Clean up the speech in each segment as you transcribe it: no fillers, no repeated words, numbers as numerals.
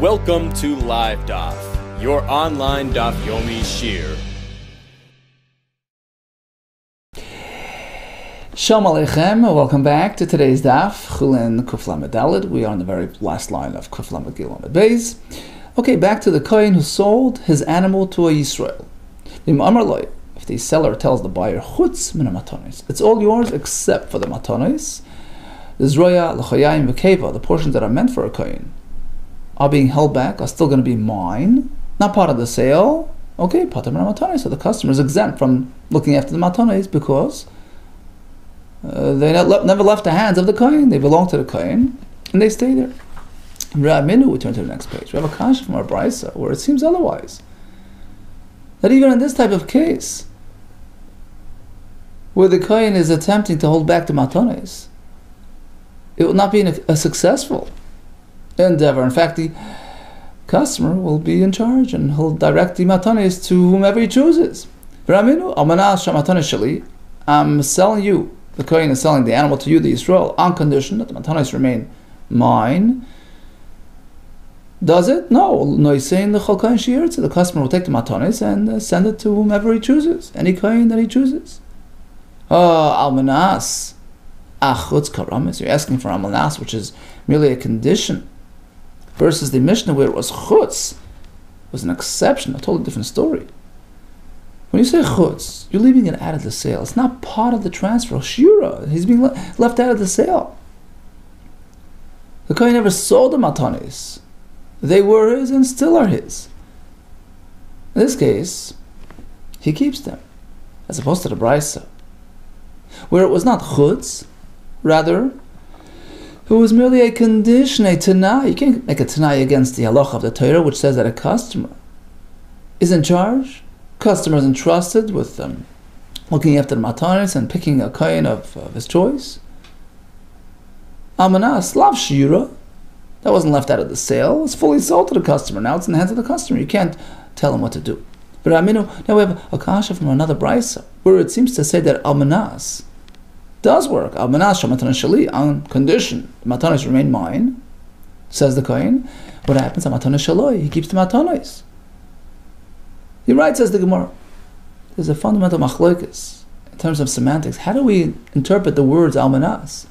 Welcome to LiveDaf, your online Daf Yomi Shir. Shalom Aleichem, welcome back to today's Daf, CHULLIN Kuf Lamed Daled. We are on the very last line of Kuf Lamed Gil Lamed Beis. Okay, back to the Kohen who sold his animal to a Yisrael. If the seller tells the buyer, Chutz min matonis, it's all yours except for the matonis. The Zroya, L'chayayim, V'keva, the portions that are meant for a Kohen, are being held back, are still going to be mine, not part of the sale. Okay, pater min matonis, so the customer is exempt from looking after the matonis because they never left the hands of the Kohen. They belong to the Kohen, and they stay there. Minu, we turn to the next page. We have a kasha from our Brisa where it seems otherwise. That even in this type of case, where the Kohen is attempting to hold back the matonis, it will not be a successful endeavor. In fact, the customer will be in charge and he'll direct the matonis to whomever he chooses. I'm selling you, the Kohen is selling the animal to you, the Yisrael, on condition that the matonis remain mine. Does it? No. The customer will take the matonis and send it to whomever he chooses, any Kohen that he chooses. Almanas. Achutz karamis. You're asking for almanas, which is merely a condition, versus the Mishnah where it was chutz, was an exception, a totally different story. When you say chutz, you're leaving it out of the sale. It's not part of the transfer. Shura, he's being left out of the sale. The Kohen never sold the matanis. They were his and still are his. In this case, he keeps them, as opposed to the Brisa, where it was not chutz, rather, it was merely a condition, a tanai. You can't make a tanai against the halacha of the Torah, which says that a customer is in charge. Customer is entrusted with looking after the matanis and picking a kohen of his choice. Amanas, lav shira, that wasn't left out of the sale. It's fully sold to the customer. Now it's in the hands of the customer. You can't tell him what to do. But Aminu, now we have a kasha from another brisa, where it seems to say that almanas does work. Almanas shamatan shali, on condition the matanis remain mine, says the kohen. What happens? Matanis shaloi, he keeps the matanis. He writes, says the Gemara, there's a fundamental machlokas in terms of semantics. How do we interpret the words almanas?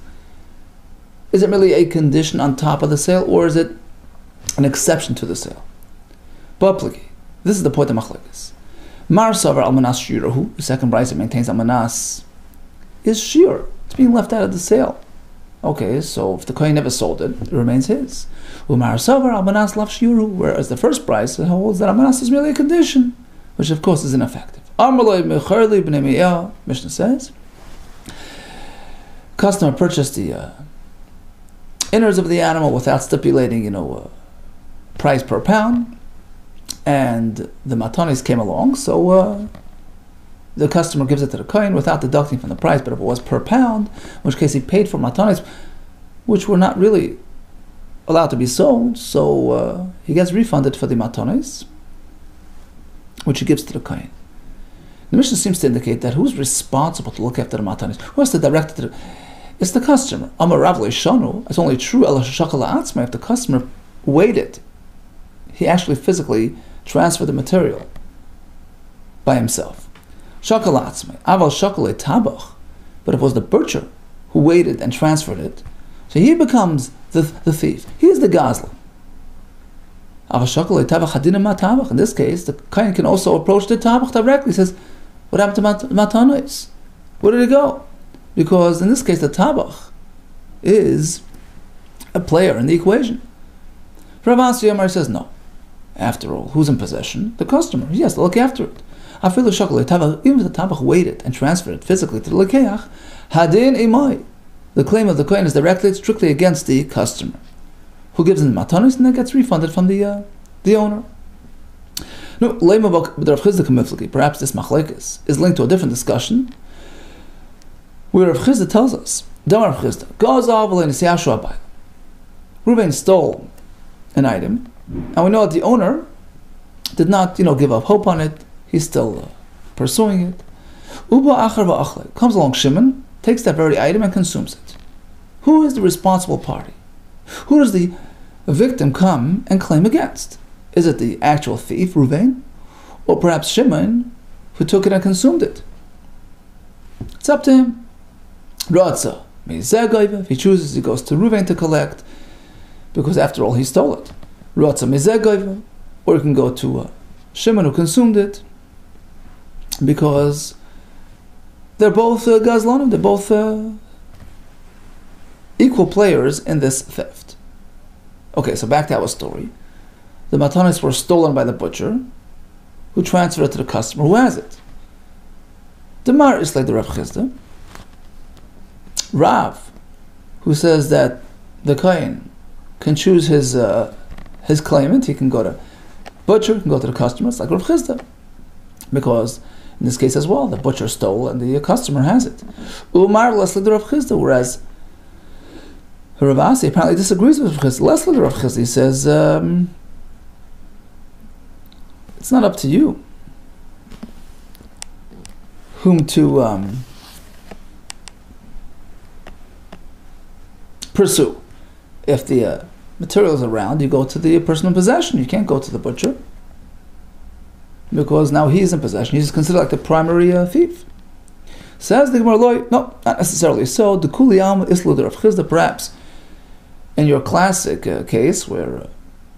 Is it merely a condition on top of the sale, or is it an exception to the sale? Publicly, this is the point of machlokas. Mar savar almanas shirahu, the second brisa maintains almanas is shir. It's being left out of the sale. Okay, so if the kohen never sold it, it remains his. Umar savar almanas lav shiru, whereas the first brisa holds that almanas is merely a condition, which of course is ineffective. Mishnah says, customer purchased the innards of the animal without stipulating, price per pound, and the matanis came along, so the customer gives it to the kohen without deducting from the price. But if it was per pound, in which case he paid for matanis, which were not really allowed to be sold, so he gets refunded for the matanis, which he gives to the kohen. The Mishnah seems to indicate that who's responsible to look after the matanis? Who has to direct it to it's the customer. Amar Rav Leishanu, it's only true if the customer weighed it. He actually physically transferred the material by himself. Shakal atzmai. Aval shakal tabach. But if it was the butcher who weighed it and transferred it, so he becomes the thief. He is the gazla. Aval shakal tabach hadina matabach. In this case, the kohen can also approach the tabach directly. He says, what happened to matanos? Where did it go? Because in this case, the tabach is a player in the equation. Rav Asi Amar says, no. After all, who's in possession? The customer. He has to look after it. Even if the tabach weighed it and transferred it physically to the lekeach, hadin imai. The claim of the kohen is directed strictly against the customer, who gives him the matanis and then gets refunded from the owner. No, perhaps this machlekes is linked to a different discussion, where Rav Chizda tells us, Reuben stole an item, and we know that the owner did not, give up hope on it. He's still pursuing it. Comes along Shimon, takes that very item and consumes it. Who is the responsible party? Who does the a victim come and claim against? Is it the actual thief, Ruvain, or perhaps Shimon, who took it and consumed it? It's up to him. Ratza, if he chooses, he goes to Ruvain to collect, because after all, he stole it. Ratza mizeh, or he can go to Shimon, who consumed it, because they're both gazlanim, they're both equal players in this theft. Okay, so back to our story. The matanis were stolen by the butcher, who transferred it to the customer who has it. The Mar is like the Rav Chisda. Rav, who says that the Kohen can choose his claimant, he can go to butcher, can go to the customer. It's like Rav Chisda, because in this case as well, the butcher stole and the customer has it. Umar less like the Rav Chisda, whereas Rav Asi apparently disagrees with Rav Chisda. Less like the Rav Chisda, he says it's not up to you whom to pursue. If the material is around, you go to the person in possession. You can't go to the butcher, because now he's in possession. He's considered like the primary thief. Says the Gemara, no, not necessarily so. The Kuliyam Islu Rav Chisda, perhaps in your classic case where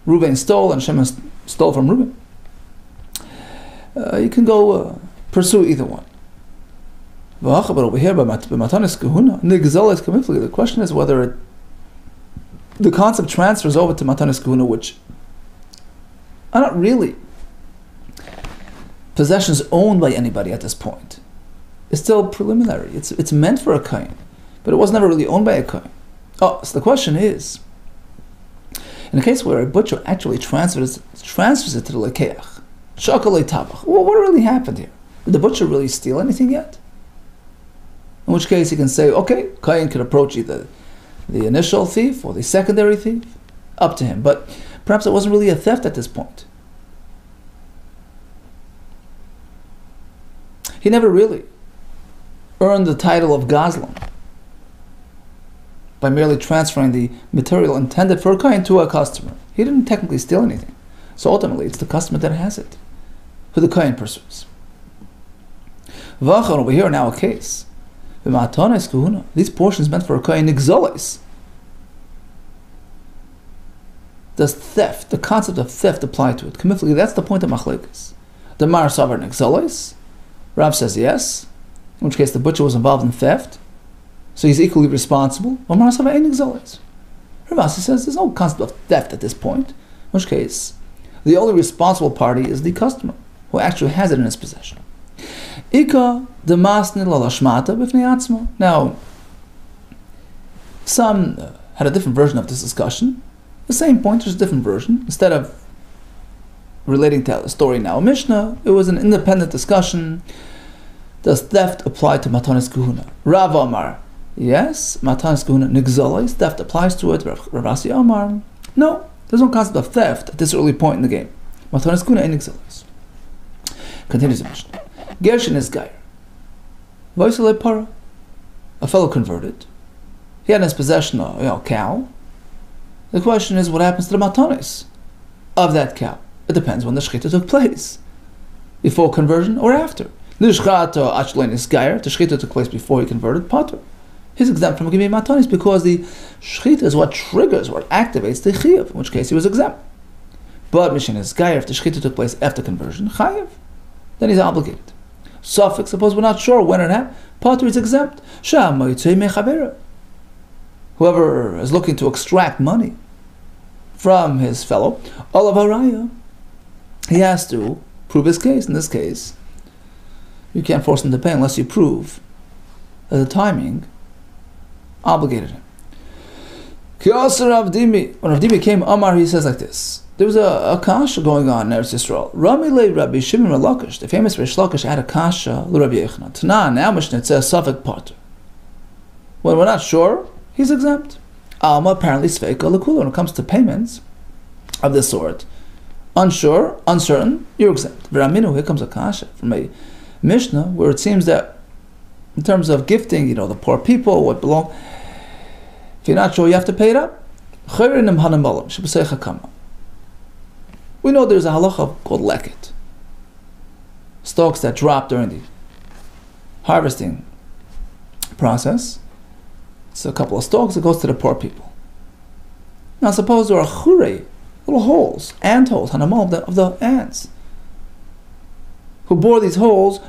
Reuven stole and Shimon stole from Reuven, you can go pursue either one. But over here, the question is whether the concept transfers over to Matanis Kahuna, which are not really possessions owned by anybody at this point. It's still preliminary. It's meant for a kohen, but it was never really owned by a kohen. Oh, so the question is, in a case where a butcher actually transfers it to the lekeach, shakalei tabach, well, what really happened here? Did the butcher really steal anything yet? In which case he can say, okay, kohen can approach either the initial thief or the secondary thief, up to him. But perhaps it wasn't really a theft at this point. He never really earned the title of Gazlan by merely transferring the material intended for a kohen to a customer. He didn't technically steal anything. So ultimately, it's the customer that has it, who the kohen pursues. V'achar, over here now a case. These portions meant for a kohen nigzolis. Does theft, the concept of theft, apply to it? Kamifli, that's the point of machlekes. The Mar Savar nigzolis. Rav says yes, in which case the butcher was involved in theft, so he's equally responsible. Or Mar Savar ein nigzolis. Rav says there's no concept of theft at this point, in which case the only responsible party is the customer, who actually has it in his possession. Ika de masnil alashmata b'fnei atzma. Now, some had a different version of this discussion. The same point, just a different version. Instead of relating to a story now, Mishnah, it was an independent discussion. Does theft apply to matanis kahuna? Rav Amar, yes, matanis kahuna nigzolis, theft applies to it. Rav Asi Amar, no, there's no concept of theft at this early point in the game. Matanis kahuna ain't nigzolis. Continues the Mishnah. Gershin is Gair. Voiselei para. A fellow converted. He had in his possession a cow. The question is, what happens to the matanis of that cow? It depends when the shechita took place. Before conversion or after. The shechita is Gair. The shechita took place before he converted, pater. He's exempt from giving matanis because the shechita is what triggers, what activates the chiyuv, in which case he was exempt. But Mishin is Gair, if the shechita took place after conversion, chayiv, then he's obligated. Suffix, suppose we're not sure when it happened, pater is exempt. Whoever is looking to extract money from his fellow, olav haraya, he has to prove his case. In this case, you can't force him to pay unless you prove that the timing obligated him. When Rav Dimi came, Amar, he says like this. There was a kasha going on in Eretz Yisrael. Rami le Rabbi Shimon Lakish, the famous Rish Lakish, had a kasha le Rabbi Yechon. Tana, now Mishnah says suffix pater. When we're not sure, he's exempt. Alma apparently sveika lekula. When it comes to payments of this sort, unsure, uncertain, you're exempt. V'raminu, here comes a kasha from a Mishnah where it seems that in terms of gifting, the poor people, what belong, if you're not sure, you have to pay it up. We know there's a halacha called leket. Stalks that drop during the harvesting process. It's a couple of stalks that goes to the poor people. Now suppose there are chure, little holes, ant holes, hanamal of the ants, who bore these holes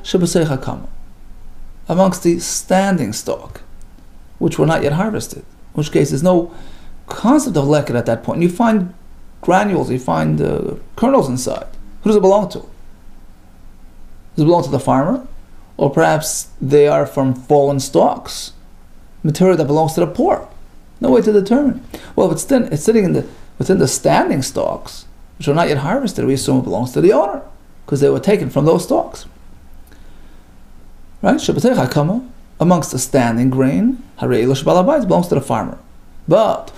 amongst the standing stalk, which were not yet harvested. In which case there's no concept of leket at that point. You find granules, you find kernels inside. Who does it belong to? Does it belong to the farmer? Or perhaps they are from fallen stalks, material that belongs to the poor. No way to determine. Well, if it's sitting within the standing stalks, which are not yet harvested, we assume it belongs to the owner, because they were taken from those stalks. Right? Amongst the standing grain, belongs to the farmer. But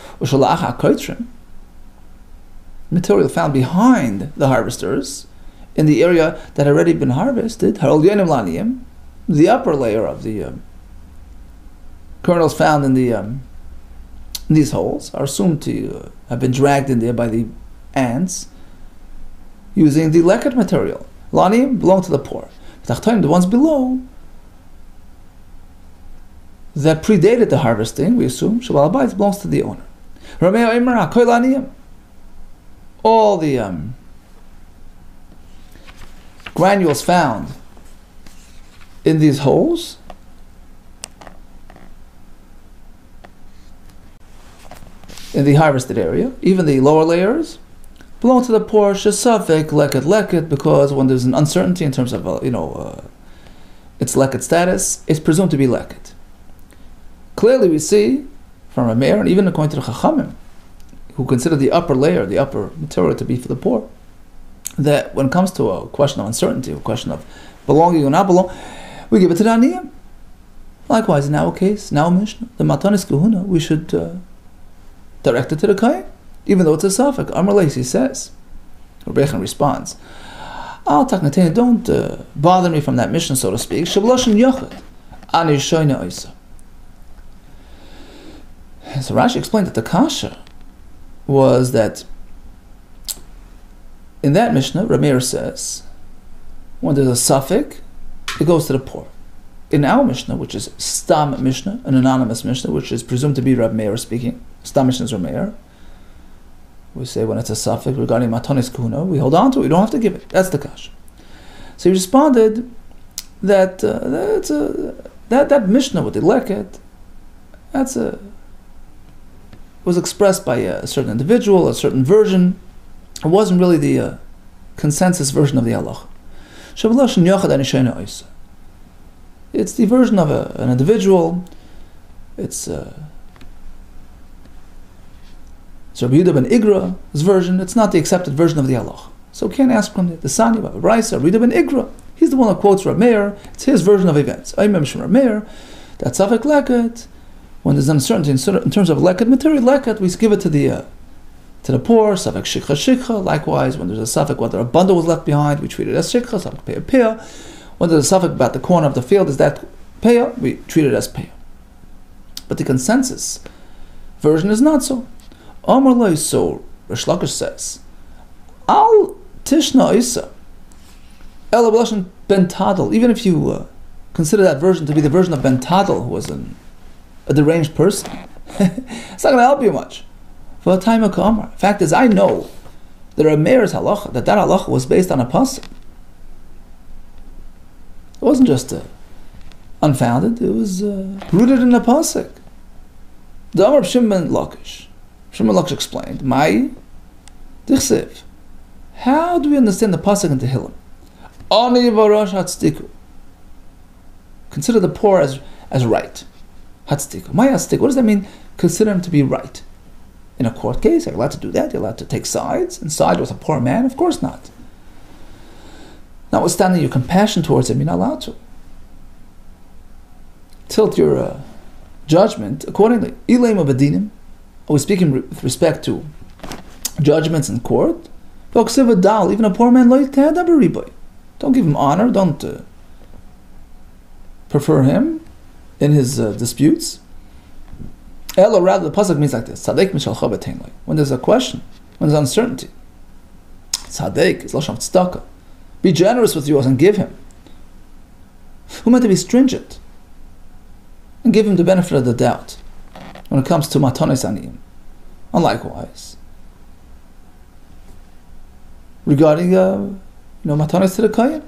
material found behind the harvesters, in the area that had already been harvested, the upper layer of the kernels found in these holes are assumed to have been dragged in there by the ants using the leket material. Laniim belong to the poor. The ones below that predated the harvesting, we assume, belongs to the owner. All the granules found in these holes in the harvested area, even the lower layers, belong to the poor. Shesafek leket, because when there's an uncertainty in terms of its leket status, it's presumed to be leket. Clearly, we see from Rameir, and even according to the Chachamim, who consider the upper layer, the upper material, to be for the poor, that when it comes to a question of uncertainty, a question of belonging or not belonging, we give it to the aniyim. Likewise, in our case, in our Mishnah, the matanis kahuna, we should direct it to the kohen, even though it's a safek. Amar Leisi says, Rebbeinu responds, Al taknateni, don't bother me from that Mishnah, so to speak. Shablashin yochad, ani shoyna oisa. So Rashi explained that the kasha was that in that Mishnah, Rameir says, when there's a suffix, it goes to the poor. In our Mishnah, which is Stam Mishnah, an anonymous Mishnah, which is presumed to be Rab Meir speaking, Stam Mishnah is Rameir, we say when it's a suffix regarding Matanis Kuhuna, we hold on to it, we don't have to give it. That's the kasha. So he responded that that Mishnah with the leket, was expressed by a certain individual, a certain version. It wasn't really the consensus version of the halach. It's the version of an individual. It's Rabbi Yehuda ben Igra's version. It's not the accepted version of the halach. So we can't ask from the Sani, Rabbi Raisa, Rabbi Yehuda ben Igra. He's the one that quotes Rabbi Meir. It's his version of events. Rabbi Meir, that Safek Leket, when there's uncertainty in terms of leket material, leket, we give it to the poor, safek shikha. Likewise, when there's a safek whether a bundle was left behind, we treat it as shikha, safek peah. When there's a safek about the corner of the field, is that peah? We treat it as peah. But the consensus version is not so. Amar lo so, Rish Lakish says, Al tishna isa, ela b'lashon ben tadel. Even if you consider that version to be the version of ben tadel, who was a deranged person, it's not going to help you much. For a time of Kamar. Fact is, I know that Rameir's halacha, that halacha was based on a pasuk. It wasn't just unfounded; it was rooted in a pasuk. The Amar Shimon Lakish explained, "My dichsev." How do we understand the pasuk in Tehillim? Ani v'rosh hatzdiku. Consider the poor as right. Hatzdiku. My hatzdiku. What does that mean? Consider him to be right. In a court case, you're allowed to do that. You're allowed to take sides and side with a poor man. Of course not. Notwithstanding your compassion towards him, you're not allowed to. Tilt your judgment accordingly. Ilaim of adinim. Are we speaking with respect to judgments in court? Even a poor man, don't give him honor. Don't prefer him in his disputes. Elo, rather, the pasuk means like this: Tzaddik mishalcha b'teinloi. When there's a question, when there's uncertainty, tzaddik is l'shem tzedakah. Be generous with yours and give him. Who meant to be stringent and give him the benefit of the doubt when it comes to matanos aniyim. And likewise, regarding matanos to the kohen,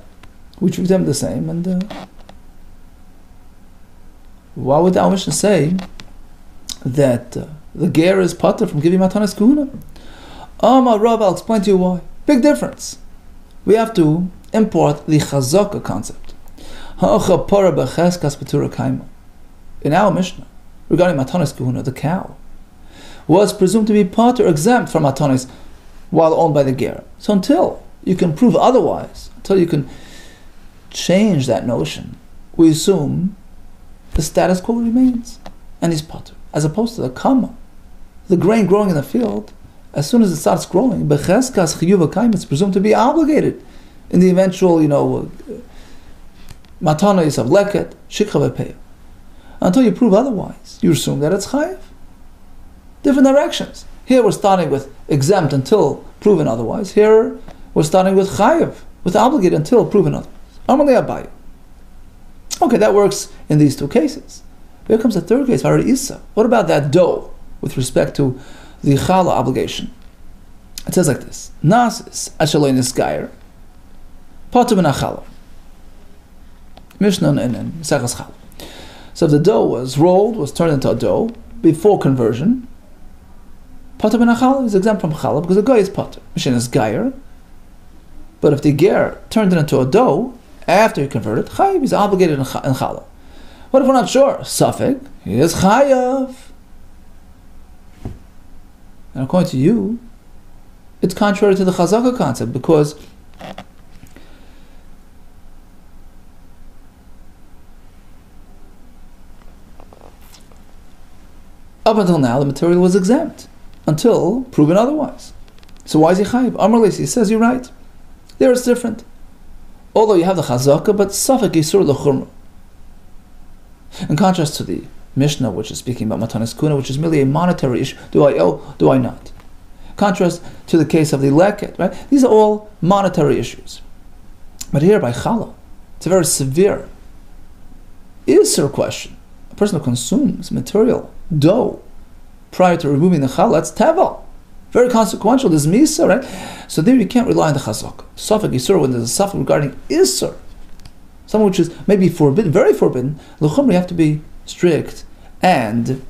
we treat them the same. And why would our Mishnah say that the ger is pater from giving matanos kahuna? Rav, I'll explain to you why. Big difference. We have to import the chazaka concept. In our Mishnah, regarding matanos kahuna, the cow was presumed to be pater, exempt from matanos while owned by the ger. So until you can prove otherwise, until you can change that notion, we assume the status quo remains, and he's pater. As opposed to the kama, the grain growing in the field, as soon as it starts growing, it's presumed to be obligated in the eventual, matanos of leket, shikha v'peya. Until you prove otherwise, you assume that it's chayiv. Different directions. Here we're starting with exempt until proven otherwise. Here we're starting with chayiv, with obligated until proven otherwise. Amalei abayu. Okay, that works in these two cases. Here comes the third case, Hari Isa. What about that dough with respect to the challah obligation? It says like this: Nasis ashaloi nisgayer pater min hachallah. Mishnah in Mesechus Challah. So if the dough was rolled, was turned into a dough before conversion, pater min hachallah is exempt from challah because the guy is pater. Mishnah is gayer. But if the ger turned it into a dough after he converted, chayiv is obligated in challah. What if we're not sure? Safek, he is chayav. And according to you, it's contrary to the chazaka concept, because up until now the material was exempt until proven otherwise. So why is he chayiv? Amar Leisi says you're right. There it's different. Although you have the chazaka, but safek yisur l'chumra. In contrast to the Mishnah, which is speaking about matanos kahuna, which is merely a monetary issue. Do I owe? Do I not? Contrast to the case of the leket, right? These are all monetary issues. But here by challah, it's a very severe isser question. A person who consumes material, dough, prior to removing the challah, that's tevel. Very consequential. There's misa, right? So there you can't rely on the chazak. Safek yisur, when there's a safek regarding isser, something which is maybe forbidden, very forbidden, l'chumra, you have to be strict and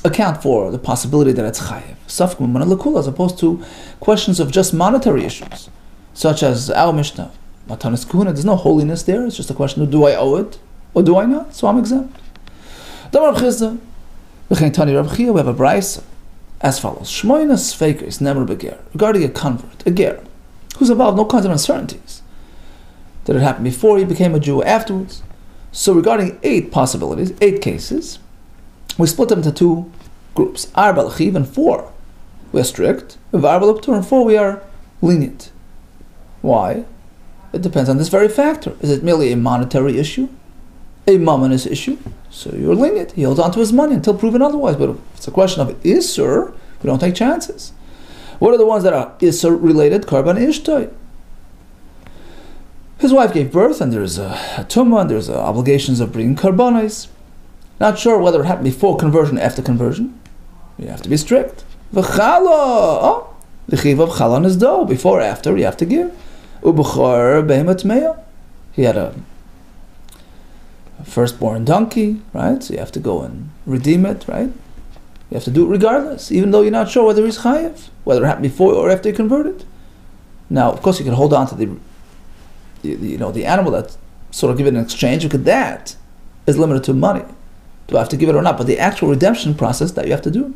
account for the possibility that it's chayiv. Safek mimana l'kula, as opposed to questions of just monetary issues, such as our Mishnah, matanos kahuna. There's no holiness there. It's just a question of do I owe it or do I not? So I'm exempt. Damar Chizda, v'chein tani Rav Chia, we have a brayso as follows: Shmoina sfeikos nemer beger, regarding a convert, a ger, who's involved no kinds of uncertainties. Did it happen before he became a Jew, afterwards? So regarding 8 possibilities, 8 cases, we split them into 2 groups. Arba l'chiv, and 4 we are strict. Arba l'ptur, and 4 we are lenient. Why? It depends on this very factor. Is it merely a monetary issue? A mammonous issue? So you're lenient. He holds on to his money until proven otherwise. But if it's a question of isur, we don't take chances. What are the ones that are isur related? Karban ishtoi. His wife gave birth, and there's a tumah, and there's obligations of bringing karbanos. Not sure whether it happened before conversion or after conversion. You have to be strict. V'chala, the chiv of chala is dough. Before or after, you have to give. U'b'chor behemat meya. He had a firstborn donkey, right? So you have to go and redeem it, right? You have to do it regardless, even though you're not sure whether he's chayiv, whether it happened before or after he converted. Now, of course, you can hold on to the animal that's sort of given in exchange, because that is limited to money. Do I have to give it or not? But the actual redemption process that you have to do.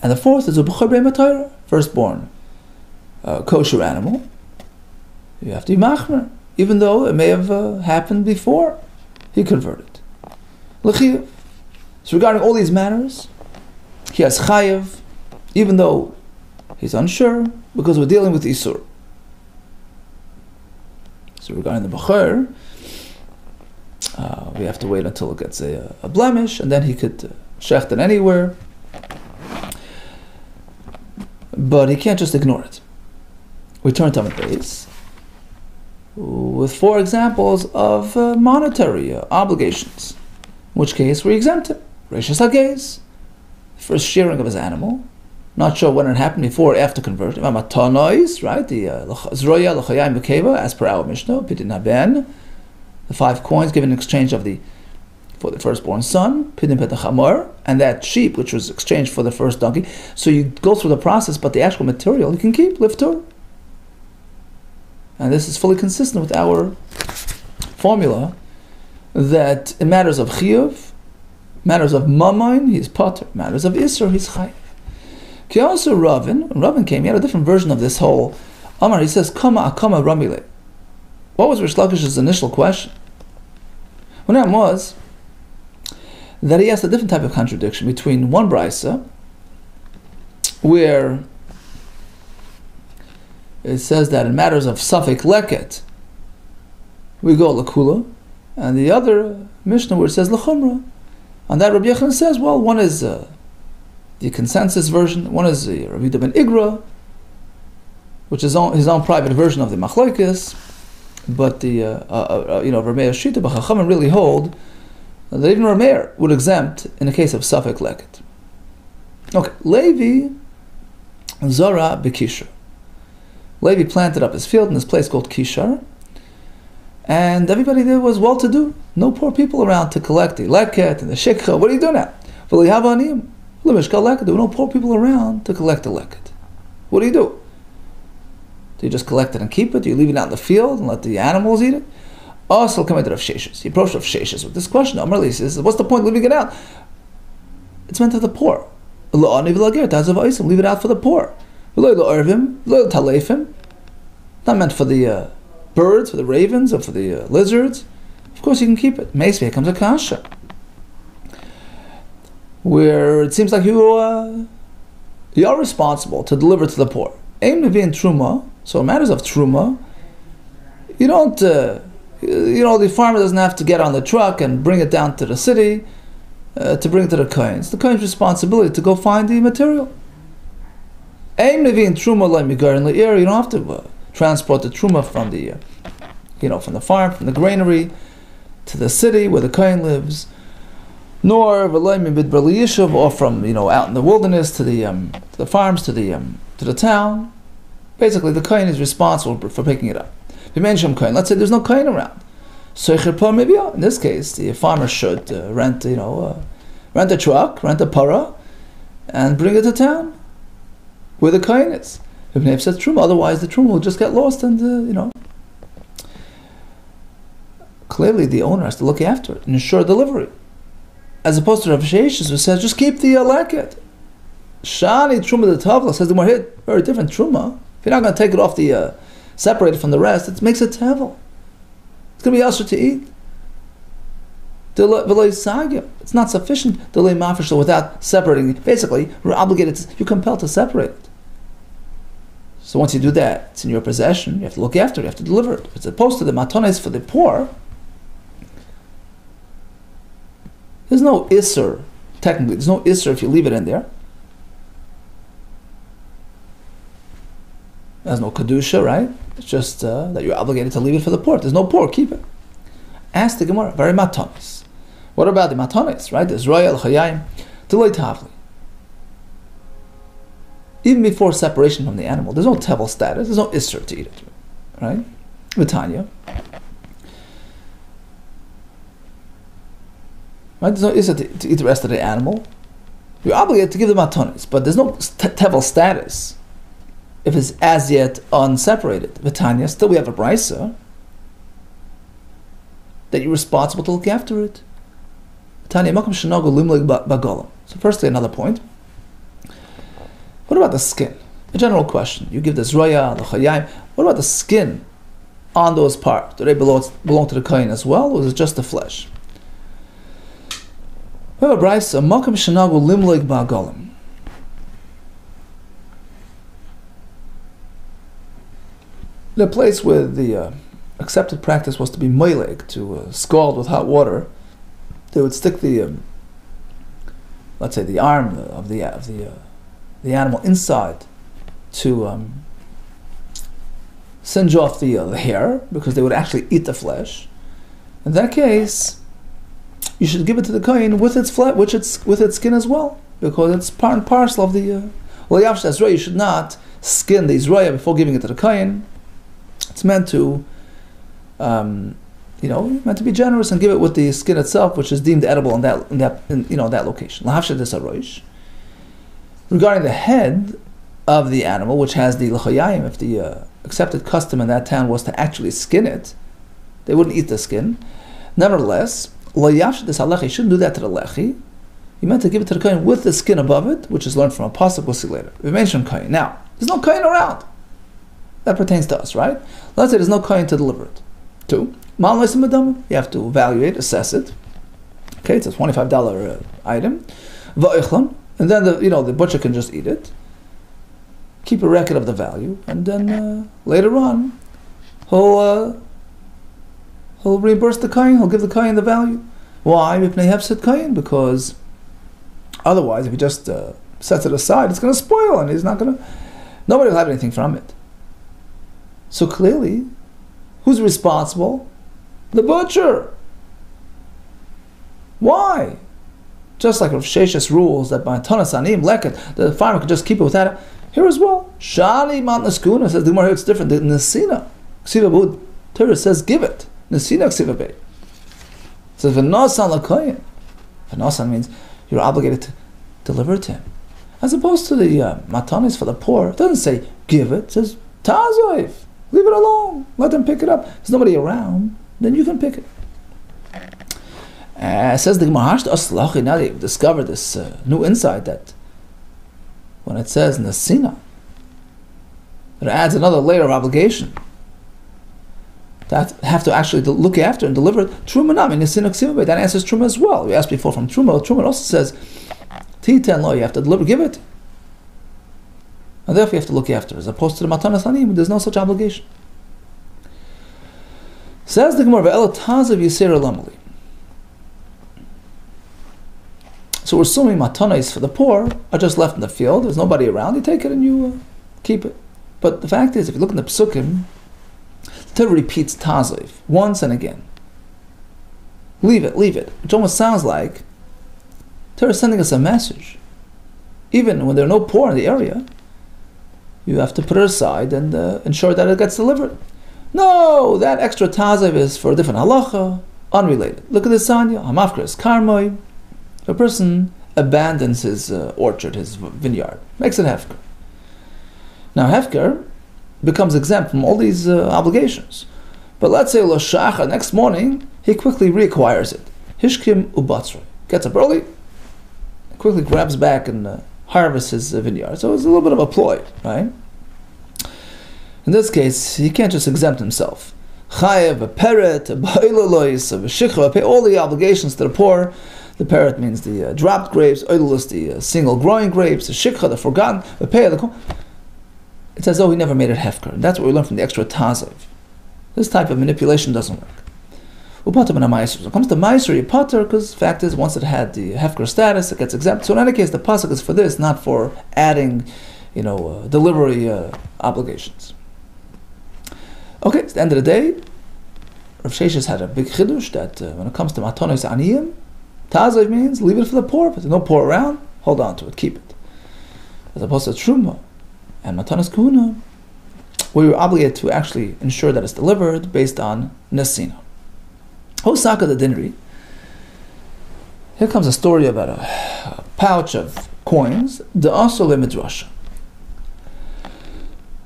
And the fourth is u'b'chor behemat torah, firstborn kosher animal. You have to be machmer, even though it may have happened before he converted. L'chiv. So regarding all these matters, he has chayiv, even though he's unsure, because we're dealing with isur. So regarding the b'chor, We have to wait until it gets a blemish, and then he could shecht it anywhere. But he can't just ignore it. We turn to Talmud Bavli with 4 examples of monetary obligations, in which case we exempt him. Rishas HaGeiz, first shearing of his animal. Not sure when it happened, before or after conversion. Matonois, right? The Zroya, L'chayim, B'keva, as per our Mishnah, Pidin Haben, the 5 coins given in exchange for the firstborn son, Pidin Petachamor, and that sheep which was exchanged for the first donkey. So you go through the process, but the actual material you can keep, liftur. And this is fully consistent with our formula that in matters of chiyuv, matters of mamon, he's pater, matters of isser, he's chayiv. Ki also Ravin, when Ravin came, he had a different version of this whole Amar. He says, Kama akama ramile. What was Rish Lakish's initial question? One of them was that he asked a different type of contradiction between one brisa, where it says that in matters of Safek Leket, we go Lakula, and the other Mishnah where it says Lachumra. On that, Rabbi Yechon says, well, one is the consensus version, one is the Rabbi Yehuda ben Igra, which is his own private version of the Machlokes, but the Rameir Shita B'Chachamim really hold that even Rameir would exempt in the case of Safek Leket. Okay, Levi Zara B'Kishar. Levi planted up his field in this place called Kishar, and everybody there was well-to-do. No poor people around to collect the leket and the shikha. What do you do now? There were no poor people around to collect the leket. What do? Do you just collect it and keep it? Do you leave it out in the field and let the animals eat it? Also, come into Rav Sheshes. He approached Rav Sheshes with this question. Amar says, what's the point of leaving it out? It's meant for the poor. Leave it out for the poor. Not meant for the birds, for the ravens, or for the lizards. Of course you can keep it. Meisvei comes a kasha, where it seems like you are responsible to deliver to the poor. Aim to be in truma. So in matters of truma, you don't, the farmer doesn't have to get on the truck and bring it down to the city to bring it to the kohen. The kohen's responsibility to go find the material. Aim to be in truma like migar in the area. You don't have to transport the truma from the, from the farm, from the granary, to the city where the kohen lives, nor or from out in the wilderness to the farms to the town. Basically, the kohen is responsible for picking it up. Let's say there's no kohen around. So in this case, the farmer should rent a truck, rent a para, and bring it to town where the kohen is. If says truma, otherwise the truma will just get lost, and clearly the owner has to look after it and ensure delivery, as opposed to Rav Sheshes, who says just keep the leket. Shani truma the tavla, says the more hit very different truma. If you're not going to take it off the separate it from the rest, it makes a tevel. It's going to be usher to eat. It's not sufficient without separating it. Basically, you're obligated. You're compelled to separate it. So once you do that, it's in your possession. You have to look after it. You have to deliver it. As opposed to the matones for the poor, there's no isser. Technically, there's no isser if you leave it in there. There's no kedusha, right? It's just that you're obligated to leave it for the poor. There's no poor, keep it. Ask the Gemara, very matones. What about the matones, right? There's royal chayayim, delay tavli. Even before separation from the animal, there's no tevel status, there's no isser to eat it, right? Vitanya. Right? There's no isser to eat the rest of the animal. You're obligated to give the matones, but there's no tevel status if it's as yet unseparated. Vitanya, still we have a brisa that you're responsible to look after it. Vitanya, makom shenago limlig bagolam. So firstly, another point. What about the skin? A general question. You give this roya, the chayayim. What about the skin on those parts? Do they belong to the kohen as well, or is it just the flesh? We have a brisa, makom shenago limlig bagolam. The place where the accepted practice was to be moileg, to scald with hot water. They would stick the, let's say, the arm of the animal inside to singe off the hair, because they would actually eat the flesh. In that case, you should give it to the kohen with its flesh, with its skin as well, because it's part and parcel of the. You should not skin the Israel before giving it to the kohen. It's meant to, meant to be generous and give it with the skin itself, which is deemed edible in that location. Regarding the head of the animal, which has the l'chayayim, if the accepted custom in that town was to actually skin it, they wouldn't eat the skin. Nevertheless, you shouldn't do that to the lechi. You meant to give it to the kohen with the skin above it, which is learned from a pasuk we'll see later. We mentioned kohen. Now, there's no kohen around. That pertains to us, right? Let's say there's no kohen to deliver it. 2, you have to evaluate, assess it. Okay, it's a $25 item. And then the butcher can just eat it. Keep a record of the value, and then later on, he'll reimburse the kohen. He'll give the kohen the value. Why? Because otherwise, if he just sets it aside, it's going to spoil, and nobody will have anything from it. So clearly, who's responsible? The butcher. Why? Just like Rav Sheshes rules that by Tanas Anim Leket, the farmer could just keep it without it. Here as well, Shani Matnaskuna says the Gemara here it's different. The Nesina Ksiva Bud Torah says give it. Nesina Ksiva Beit. It says V'nasan LaKoyin. V'nasan means you're obligated to deliver it to him, as opposed to the matanis for the poor. It doesn't say give it. It says Tazoif. Leave it alone. Let them pick it up. There's nobody around. Then you can pick it. Says the Gemara, now they've discovered this new insight that when it says Nesina, it adds another layer of obligation. That have to actually look after and deliver Truma Nami, Nesina Ksiva. That answers Truma as well. We asked before from Truma. Truma also says, T10 law, you have to deliver, give it. And therefore you have to look after, as opposed to the Matanas Hanim, there's no such obligation. Says the Gemara, Ve'el Tazav Yisera Lamali. So we're assuming matanos for the poor are just left in the field. There's nobody around. You take it and you keep it. But the fact is, if you look in the Pesukim, the Torah repeats taziv once and again. Leave it, which almost sounds like Torah is sending us a message. Even when there are no poor in the area, you have to put it aside and ensure that it gets delivered. No, that extra taziv is for a different halacha, unrelated. Look at the Sanya, Hamafkar is karmoi. A person abandons his orchard, his vineyard, makes it hefker. Now hefker becomes exempt from all these obligations. But let's say l'shacha, next morning, he quickly reacquires it. Hishkim ubatzra. Gets up early, quickly grabs back and harvests his vineyard. So it's a little bit of a ploy, right? In this case, he can't just exempt himself. Chayev, a peret, a ba'ilalois, a shikha, pay all the obligations to the poor. The peret means the dropped grapes, oilus, the single growing grapes, the shikha, the forgotten, the pay, it's as though he never made it hefker. And that's what we learn from the extra taziv. This type of manipulation doesn't work. Upatam and a meiser. When it comes to meiser, you pater, because the fact is, once it had the hefker status, it gets exempt. So in any case, the pasuk is for this, not for adding, delivery obligations. Okay, it's the end of the day. Rav Sheshes had a big chidush that when it comes to matanos aniyim, taziv means leave it for the poor. If there's no poor around, hold on to it, keep it. As opposed to truma and matanos kahuna, we were obligated to actually ensure that it's delivered based on nesina. Hosaka the dinri. Here comes a story about a pouch of coins. The also midrasha.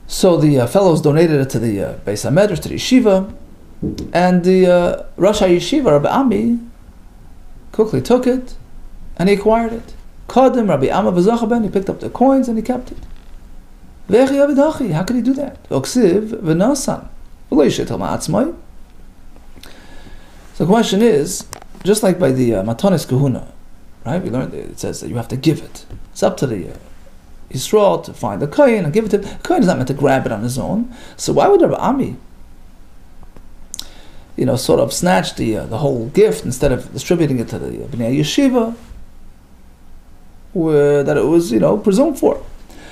So the fellows donated it to the Beis HaMedrash, to the yeshiva, and the Rosh HaYeshiva, Rabbi Ami, quickly took it, and he acquired it. Kadim, Rabbi Amma v'zachaben, he picked up the coins and he kept it. How could he do that? So the question is, just like by the Matanis Kahuna, right? We learned it says that you have to give it. It's up to the Yisrael to find the kohen and give it to the kohen. Is not meant to grab it on his own. So why would Rabbi Ami sort of snatched the whole gift instead of distributing it to the Bnei Yeshiva, that it was, presumed for.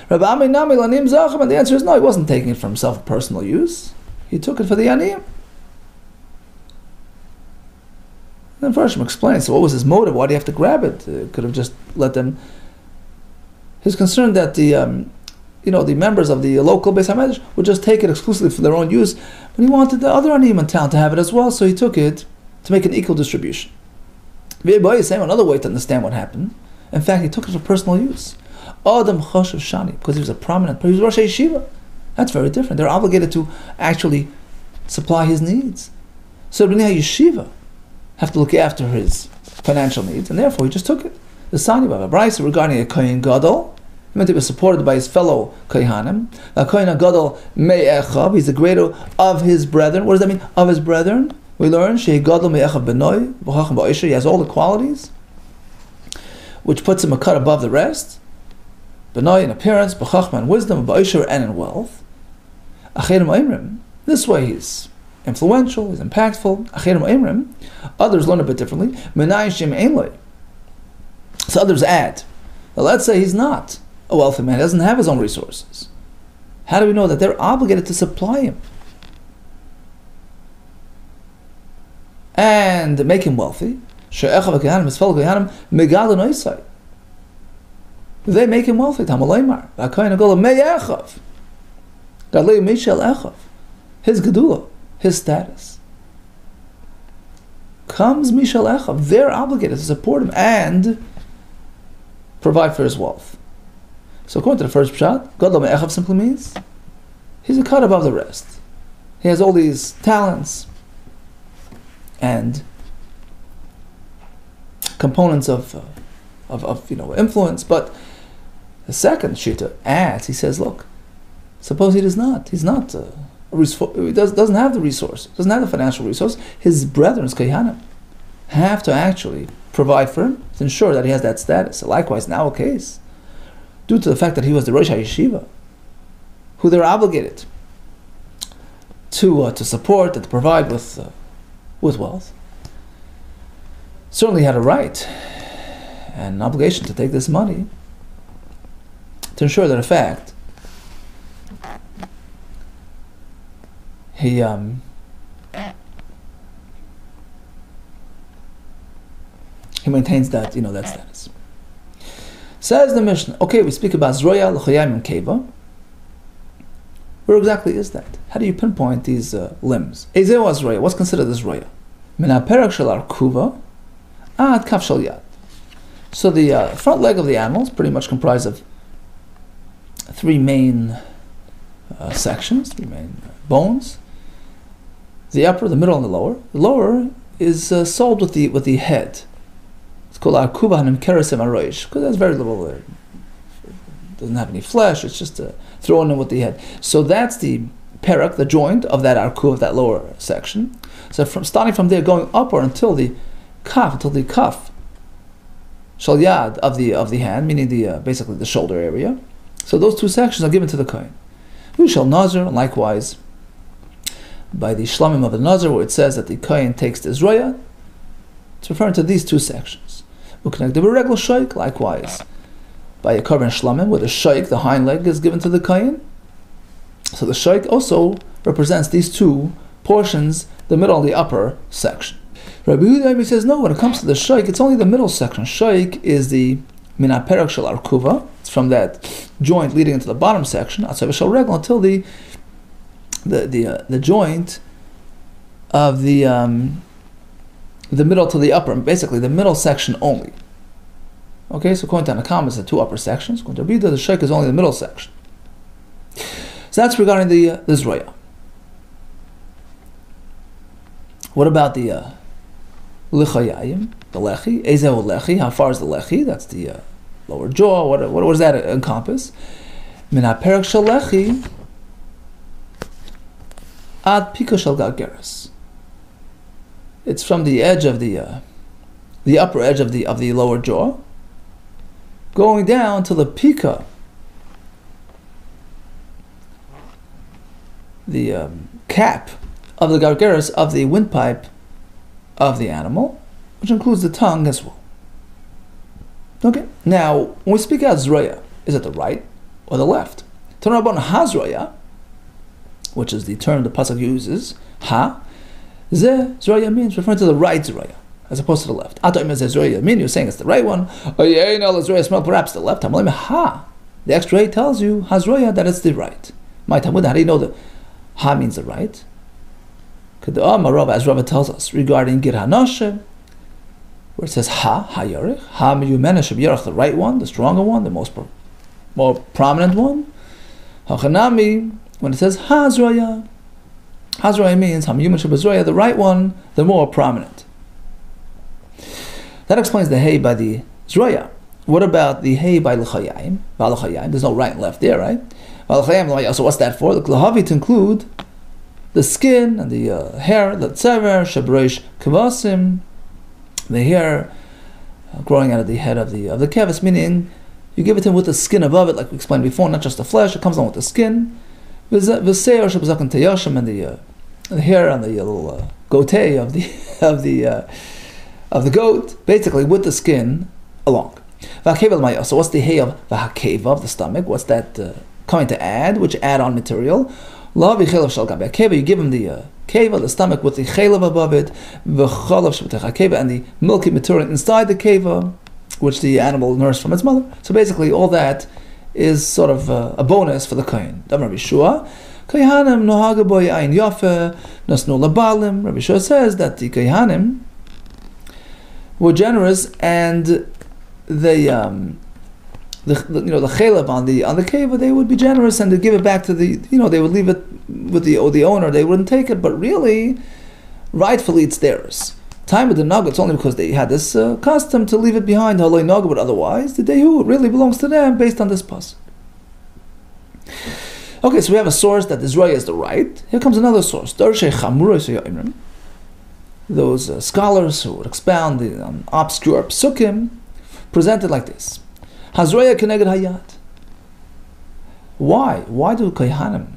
Rabbi Ami Nami Lanim Zachem, and the answer is no, he wasn't taking it for himself for personal use. He took it for the Aniyim. Then Farshim explains, so what was his motive? Why do you have to grab it? Could have just let them. He's concerned that the members of the local Beis HaMedrash would just take it exclusively for their own use, but he wanted the other Aniyim in town to have it as well, so he took it to make an equal distribution. V'yeboy is saying another way to understand what happened. In fact, he took it for personal use. Adam Choshev Shani, because he was a prominent, he was Rosh Yeshiva. That's very different. They're obligated to actually supply his needs. So Bnei Yeshiva have to look after his financial needs, and therefore he just took it. The Sani Baba Brisa regarding a Kohen Gadol, he meant to be supported by his fellow Kohanim. A Kohen Gadol Me'echav, he's the greater of his brethren. What does that mean? Of his brethren. We learn Shei Gadol Me'echav B'noi, B'chacham Ba'isha, he has all the qualities, which puts him a cut above the rest. B'noi in appearance, B'chachma in wisdom, Ba'isha and in wealth. Acherim Oimrim, this way he's influential, he's impactful. Acherim Oimrim, others learn a bit differently. Menai Shem Einloi, so others add. Well, let's say he's not a wealthy man, he doesn't have his own resources. How do we know that they're obligated to supply him and make him wealthy? She'echav HaKohanim, his fellow Kohanim, Megal and Oisai, they make him wealthy. Tamalaymar, HaKohen HaGolah Me'echav, Gadlei Mishal Echav, his Gedula, his status comes Mishal Echav. They're obligated to support him and provide for his wealth. So according to the first pshat, Gadol Me'echav simply means he's a cut above the rest. He has all these talents and components of influence. But the second shita adds, he says, look, suppose he does not. He's not. He doesn't have the resource. Doesn't have the financial resource. His brethren, his Kohanim, have to actually provide for him to ensure that he has that status. So likewise, in our case, due to the fact that he was the Rosh HaYeshiva, who they're obligated to support and to provide with wealth, certainly had a right and an obligation to take this money to ensure that, in fact, he maintains that that status. Says the Mishnah. Okay, we speak about Zroya, L'chayim, and Keva. Where exactly is that? How do you pinpoint these limbs? Ezeu Zroya. What's considered as Zroya? Min haperak shel arkuva ad kaf shel yad. So the front leg of the animal is pretty much comprised of three main sections, three main bones. The upper, the middle, and the lower. The lower is sold with the head. It's called arkuba hanimkeres amaroish because there's very little there. It doesn't have any flesh. It's just thrown in with the head. So that's the perak, the joint of that arkuba, of that lower section. So starting from there, going upward until the kaf shal yad of the hand, meaning basically the shoulder area. So those two sections are given to the kohen. Who shall nazir, and likewise by the shlamim of the nazir, where it says that the kohen takes the zroya, it's referring to these two sections. Uknek the regular shaykh, likewise by a korban shlamim, where the shaykh, the hind leg, is given to the kohen. So the shaykh also represents these two portions, the middle and the upper section. Rabbi Yehuda says no, when it comes to the shaykh, it's only the middle section. Shaykh is the min haperak shel arkuva. It's from that joint leading into the bottom section, atzav shel regel, until the joint of the middle to the upper, basically the middle section only. Okay, so according to Anakam, it's the two upper sections. According to Rabbi Yehuda, the shaykh is only the middle section. So that's regarding the zroya. What about the lichayayim, the lechi? Ezeu lechi. How far is the lechi? That's the lower jaw. What does that encompass? Min haperak shel lechi ad pika shel galgeres. It's from the edge of the upper edge of the lower jaw, going down to the pika, the cap of the gargeres of the windpipe of the animal, which includes the tongue as well. Okay, now when we speak out zroya, is it the right or the left? Tanarabon hazroya, which is the term the pasuk uses, ha, ze zroya means referring to the right zroya, as opposed to the left. Ato ze zroya mean, you're saying it's the right one. Zroya smell perhaps the left. Ha, the extra hay tells you hazroya that it's the right. My Talmud, how do you know that ha means the right? As Rava tells us regarding Gir Hanashe, where it says ha yarich, ha miyumenesh yarich, the right one, the stronger one, the more prominent one. Hachanami, when it says hazroya, hazroya means ha miyumenesh hazroya, the right one, the more prominent. That explains the hay by the zroya. What about the hay by l'chayim? There's no right and left there, right? So what's that for? The klahavi to include the skin and the hair, the tzever, shabreish kavasim, the hair growing out of the head of the kevis, meaning you give it to him with the skin above it, like we explained before, not just the flesh. It comes along with the skin. V'seir shabzakan teyashim, and the hair and the little goatee of the goat, basically with the skin along. So what's the hay of v'hakeva, of the stomach? What's that coming to add? Which add-on material? You give him the keva, the stomach, with the chelav above it, and the milky material inside the keva, which the animal nursed from its mother. So basically, all that is sort of a bonus for the kohen. Rabbi Shua says that the kohanim were generous, and the chelav on the keva, they would be generous and to give it back to the, they would leave it with the owner. They wouldn't take it, but really, rightfully, it's theirs. Time with the nuggets only because they had this custom to leave it behind haloi nugget, but otherwise, the dehu really belongs to them based on this pasuk. Okay, so we have a source that the zroya is the right. Here comes another source. Those scholars who would expound the obscure psukim presented like this. Hazroya keneged hayat. Why? Why do kohanim?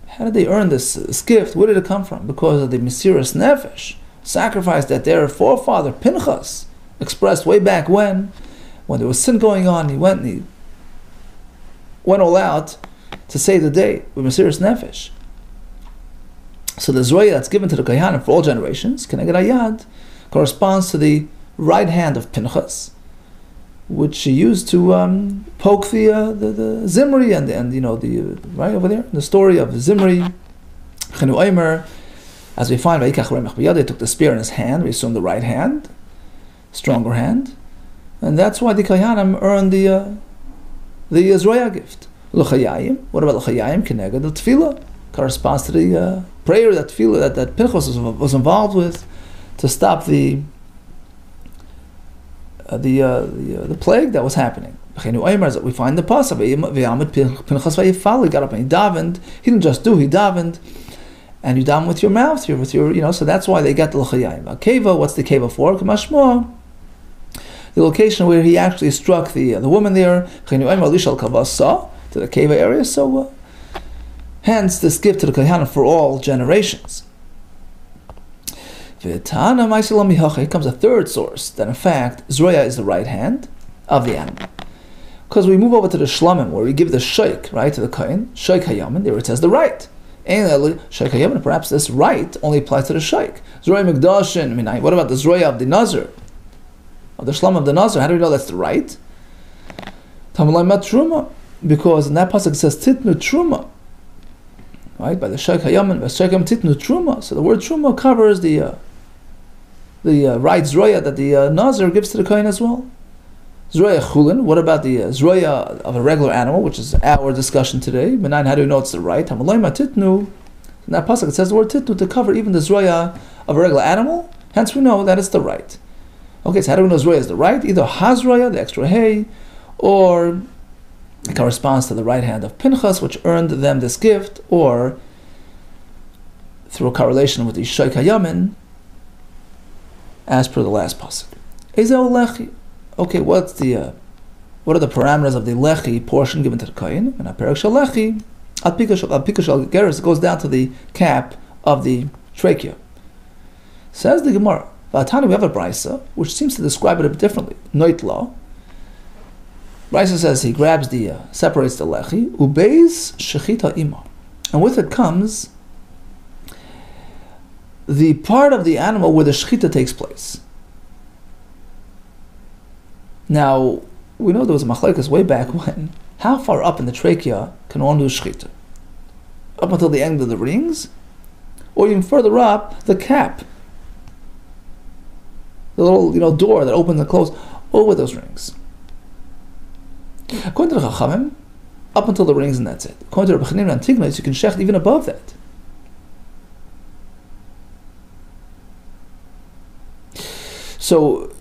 How did they earn this gift? Where did it come from? Because of the Mesiras Nefesh, sacrifice that their forefather Pinchas expressed way back when there was sin going on. He went all out to save the day with Mesiras Nefesh. So the zroya that's given to the kohanim for all generations, keneged hayat, corresponds to the right hand of Pinchas, which she used to poke the Zimri and the right over there, the story of Zimri, Chenu Omer, as we find, they took the spear in his hand, we assume the right hand, stronger hand, and that's why the kohanim earned the zroya gift. L'chayayim, what about l'chayayim? Keneged the tefillah, corresponds to the prayer that tefillah that Pinchas was involved with to stop the plague that was happening. We find the pasuk. He got up and he davened. He didn't just do; he davened, and you daven with your mouth, with your. So that's why they got the l'chayayim. Keva, what's the keva for? Kamashmo, the location where he actually struck the woman there. To the keva area. So, hence this gift to the kohanim for all generations. Here comes a third source that in fact zroya is the right hand of the animal, because we move over to the shlamim where we give the sheik, right, to the kohen, sheik hayamin. There it says the right, and sheik hayamin, perhaps this right only applies to the sheik. Zroya mikdashin. What about the zroya of the nazir, of the shlam of the nazir? How do we know that's the right? Truma, because in that pasuk it says titnu truma, right, by the sheik hayamin, by sheik hayamin titnu truma. So the word truma covers the right zroya that the nazir gives to the kohen as well. Zroya CHULLIN. What about the zroya of a regular animal, which is our discussion today? Menayin, how do we know it's the right? In that pasuk it says the word titnu to cover even the zroya of a regular animal. Hence we know that it's the right. Okay, so how do we know zroya is the right? Either hazroya, the extra hay, or it corresponds to the right hand of Pinchas, which earned them this gift, or through a correlation with the sheik hayamin, as per the last pasuk. Ezeu lechi. Okay, what are the parameters of the lechi portion given to the kohen? And a perak shel lechi, al pika shel geras, goes down to the cap of the trachea. Says the Gemara, V'atani, we have a brisa which seems to describe it a bit differently. Noitla. Brisa says he grabs separates the lechi, ubeis shechita ima, and with it comes the part of the animal where the shechita takes place. Now, we know there was a machlekes way back when. How far up in the trachea can one do shechita? Up until the end of the rings? Or even further up, the cap. The little door that opens and closes over those rings. According to the Chachamim, up until the rings and that's it. According to the parshanut and tignos, you can shecht even above that. So,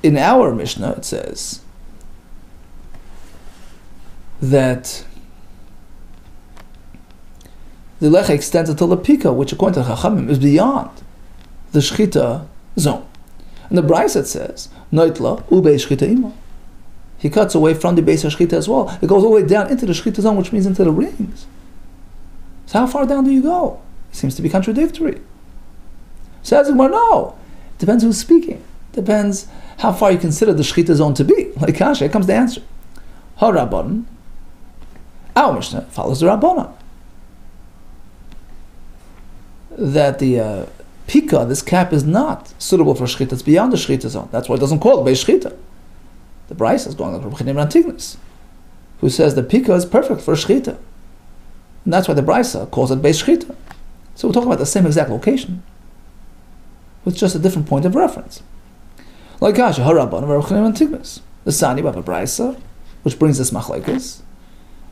in our Mishnah, it says that the lecha extends until the pika, which according to the Chachamim is beyond the shechita zone. And the Brisa says, Noitla ube shechita ima. He cuts away from the base of shechita as well. It goes all the way down into the shechita zone, which means into the rings. So how far down do you go? It seems to be contradictory. Says Gemara, no. It depends who's speaking. Depends how far you consider the shechita zone to be. Like Kasha, here comes the answer. Ha-Rabbanan. Our Mishnah follows the Rabbanan. That the pika, this cap, is not suitable for shechita. It's beyond the shechita zone. That's why it doesn't call it beis shechita. The Brisa is going on from Tignis, who says the pika is perfect for shechita. And that's why the Brisa calls it beis shechita. So we're talking about the same exact location, with just a different point of reference. Like Kasha, Harabban, and Tignis. The Sani, we have a Brisa, which brings this machlekes.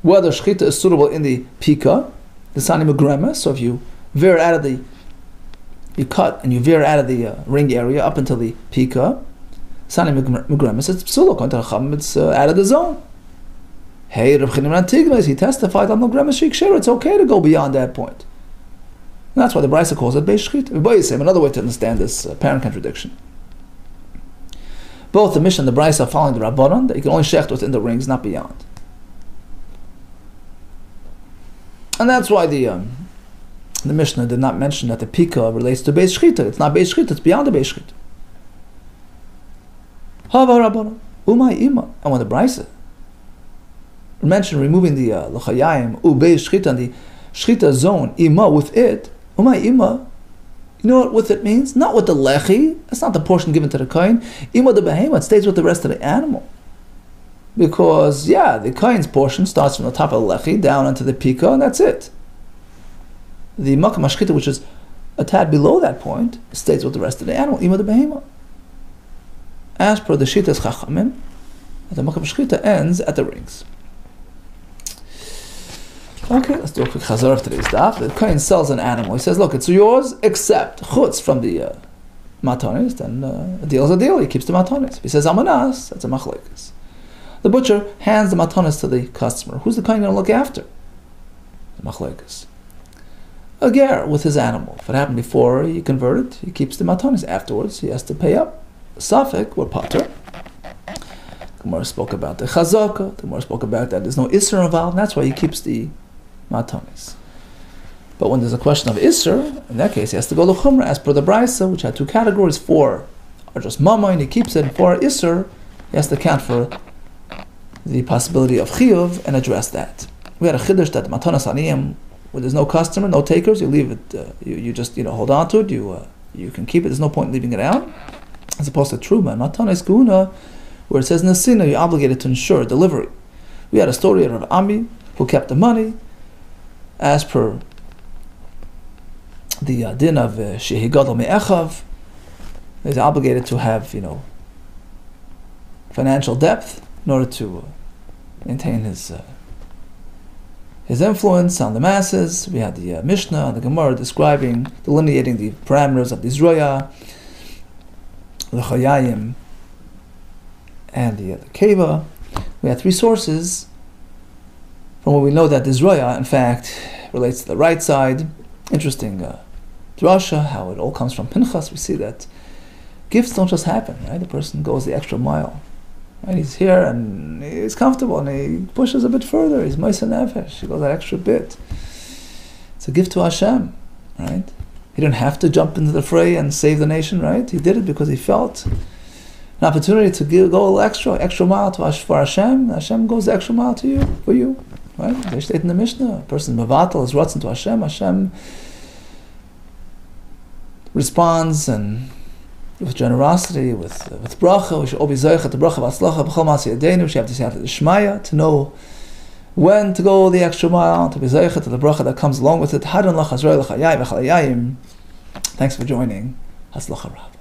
Whether shechita is suitable in the pika, the Sani Megrema, so if you veer out of you cut and you veer out of the ring area up until the pika, Sani Megremis, it's psulo, it's out of the zone. Hey, Rav Chaim Tignis, he testified on Megremis Shikshir, it's okay to go beyond that point. And that's why the Brisa calls it Beis Shechita. Another way to understand this apparent contradiction. Both the Mishnah and the Brisa are following the Rabbanon, that you can only shecht within the rings, not beyond. And that's why the Mishnah did not mention that the pika relates to Beis Shechita. It's not Beis Shechita, it's beyond the Beis Shechita. Hava Rabbanon, Umay Ima. And when the Brisa mentioned removing the L'chayayim, Beis Shechita, and the Shechita zone, Ima, with it, Umay Ima, you know what with it means? Not with the lechi, that's not the portion given to the kohen. Ima the behemoth stays with the rest of the animal. Because, the kohen's portion starts from the top of the lechi down onto the pika, and that's it. The makam hashchita, which is a tad below that point, stays with the rest of the animal, ima the behemoth. As per the Shitas Chachamim, the makam hashchita ends at the rings. Okay, let's do a quick chazar of today's daf. The kohen sells an animal. He says, look, it's yours except chutz from the matonis, then a deal is a deal. He keeps the matonis. If he says amanas, that's a machlekes. The butcher hands the matonis to the customer. Who's the kohen going to look after? The machlekes. A ger with his animal. If it happened before he converted, he keeps the matonis. Afterwards, he has to pay up. Safek or potter. The Gemara spoke about the chazaka. The Gemara spoke about that there's no isser involved, and that's why he keeps the matonis. But when there's a question of isser, in that case, he has to go to chumrah, as per the Brisa, which had two categories. 4 are just mama, and he keeps it. And 4 are isser, he has to account for the possibility of chiyuv and address that. We had a chiddush that matanas aniyim, where there's no customer, no takers, you leave it. You just hold on to it. You can keep it. There's no point in leaving it out. As opposed to truma, matanas guna, where it says nesina, you're obligated to ensure delivery. We had a story of Ami who kept the money, as per the din of shehigadol me'echav. He's obligated to have financial depth in order to maintain his influence on the masses. We had the Mishnah and the Gemara delineating the parameters of the Zroya, the Chayayim, and the Keva. We had 3 sources from where we know that the Zroya, in fact, relates to the right side. Interesting drasha, how it all comes from Pinchas. We see that gifts don't just happen, right? The person goes the extra mile. Right? He's here and he's comfortable and he pushes a bit further. He's Moisa Nefesh. He goes that extra bit. It's a gift to Hashem. right? He didn't have to jump into the fray and save the nation, right? He did it because he felt an opportunity to go a little extra mile for Hashem. Hashem goes the extra mile for you, right? They state in the Mishnah, a person mevatel is ratzon to Hashem. Hashem responds and with generosity, with bracha. We should all be zoichet to bracha v'atzlacha b'chol ma'aseh yadeinu. We should have to say after the Shmaya to know when to go the extra mile, to be zoichet to the bracha that comes along with it. Hadron lachazroi l'chayayim v'chalayayim. Thanks for joining. Hatzlacha Rab.